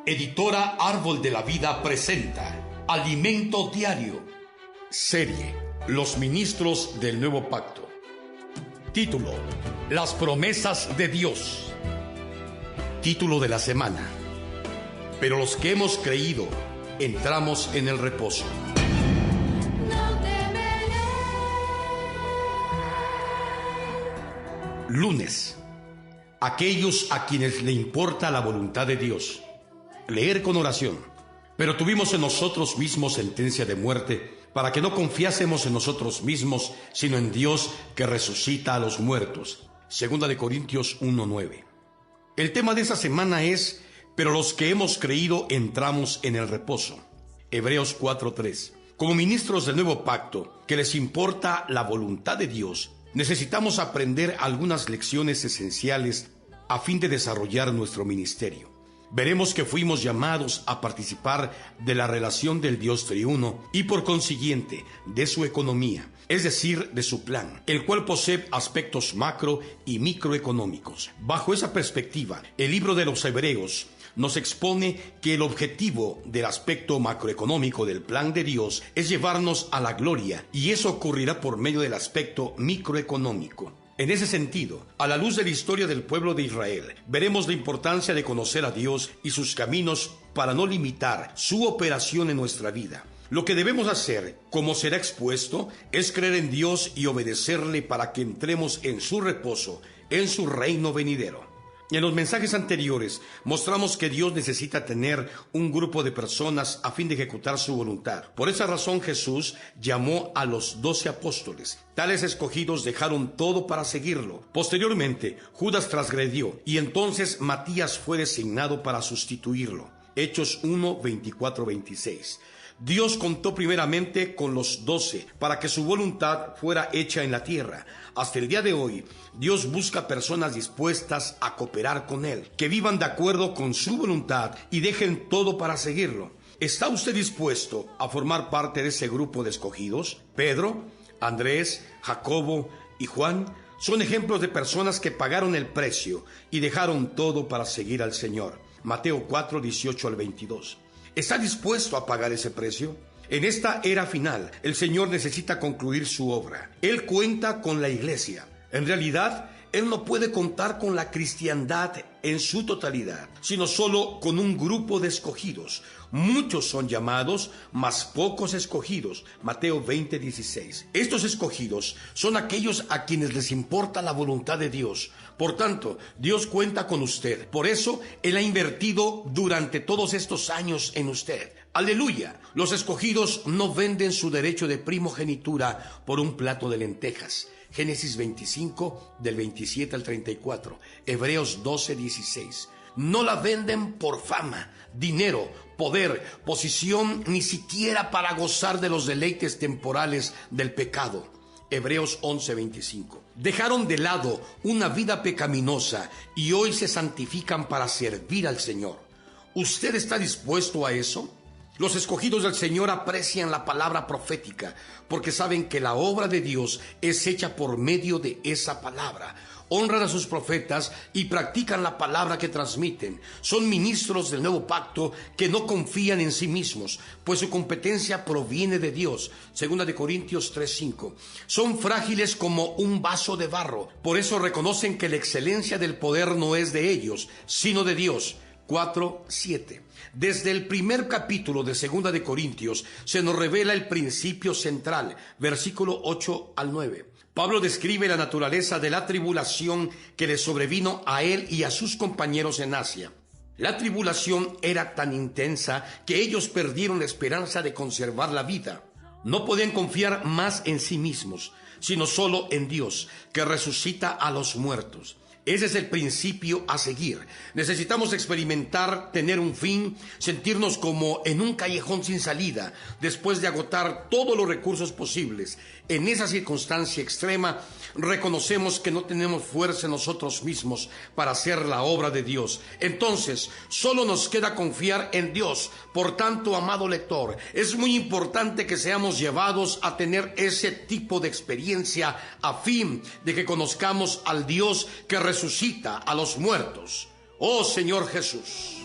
Editora Árbol de la Vida presenta Alimento Diario. Serie Los Ministros del Nuevo Pacto. Título: Las promesas de Dios. Título de la semana: Pero los que hemos creído entramos en el reposo. Lunes: aquellos a quienes le importa la voluntad de Dios. Leer con oración. Pero tuvimos en nosotros mismos sentencia de muerte, para que no confiásemos en nosotros mismos, sino en Dios que resucita a los muertos. Segunda de Corintios 1:9. El tema de esta semana es: pero los que hemos creído entramos en el reposo. Hebreos 4:3. Como ministros del nuevo pacto, que les importa la voluntad de Dios, necesitamos aprender algunas lecciones esenciales a fin de desarrollar nuestro ministerio. Veremos que fuimos llamados a participar de la relación del Dios triuno y por consiguiente de su economía, es decir, de su plan, el cual posee aspectos macro y microeconómicos. Bajo esa perspectiva, el libro de los Hebreos nos expone que el objetivo del aspecto macroeconómico del plan de Dios es llevarnos a la gloria, y eso ocurrirá por medio del aspecto microeconómico. En ese sentido, a la luz de la historia del pueblo de Israel, veremos la importancia de conocer a Dios y sus caminos para no limitar su operación en nuestra vida. Lo que debemos hacer, como será expuesto, es creer en Dios y obedecerle para que entremos en su reposo, en su reino venidero. En los mensajes anteriores mostramos que Dios necesita tener un grupo de personas a fin de ejecutar su voluntad. Por esa razón Jesús llamó a los 12 apóstoles. Tales escogidos dejaron todo para seguirlo. Posteriormente, Judas transgredió y entonces Matías fue designado para sustituirlo. Hechos 1, 24, 26. Dios contó primeramente con los 12 para que su voluntad fuera hecha en la tierra. Hasta el día de hoy, Dios busca personas dispuestas a cooperar con Él, que vivan de acuerdo con su voluntad y dejen todo para seguirlo. ¿Está usted dispuesto a formar parte de ese grupo de escogidos? Pedro, Andrés, Jacobo y Juan son ejemplos de personas que pagaron el precio y dejaron todo para seguir al Señor. Mateo 4, 18 al 22. ¿Está dispuesto a pagar ese precio? En esta era final, el Señor necesita concluir su obra. Él cuenta con la iglesia. En realidad, Él no puede contar con la cristiandad en su totalidad, sino solo con un grupo de escogidos. Muchos son llamados, mas pocos escogidos. Mateo 20, 16. Estos escogidos son aquellos a quienes les importa la voluntad de Dios. Por tanto, Dios cuenta con usted. Por eso, Él ha invertido durante todos estos años en usted. ¡Aleluya! Los escogidos no venden su derecho de primogenitura por un plato de lentejas. Génesis 25, del 27 al 34. Hebreos 12, 16. No la venden por fama, dinero, poder, posición, ni siquiera para gozar de los deleites temporales del pecado. Hebreos 11, 25. Dejaron de lado una vida pecaminosa y hoy se santifican para servir al Señor. ¿Usted está dispuesto a eso? Los escogidos del Señor aprecian la palabra profética porque saben que la obra de Dios es hecha por medio de esa palabra. Honran a sus profetas y practican la palabra que transmiten. Son ministros del nuevo pacto que no confían en sí mismos, pues su competencia proviene de Dios. Segunda de Corintios 3:5. Son frágiles como un vaso de barro. Por eso reconocen que la excelencia del poder no es de ellos, sino de Dios. 4:7. Desde el primer capítulo de Segunda de Corintios se nos revela el principio central, versículo 8 al 9. Pablo describe la naturaleza de la tribulación que le sobrevino a él y a sus compañeros en Asia. La tribulación era tan intensa que ellos perdieron la esperanza de conservar la vida. No podían confiar más en sí mismos, sino solo en Dios, que resucita a los muertos. Ese es el principio a seguir. Necesitamos experimentar, tener un fin, sentirnos como en un callejón sin salida, después de agotar todos los recursos posibles. En esa circunstancia extrema, reconocemos que no tenemos fuerza en nosotros mismos para hacer la obra de Dios. Entonces, solo nos queda confiar en Dios. Por tanto, amado lector, es muy importante que seamos llevados a tener ese tipo de experiencia a fin de que conozcamos al Dios que resucita a los muertos. Oh Señor Jesús.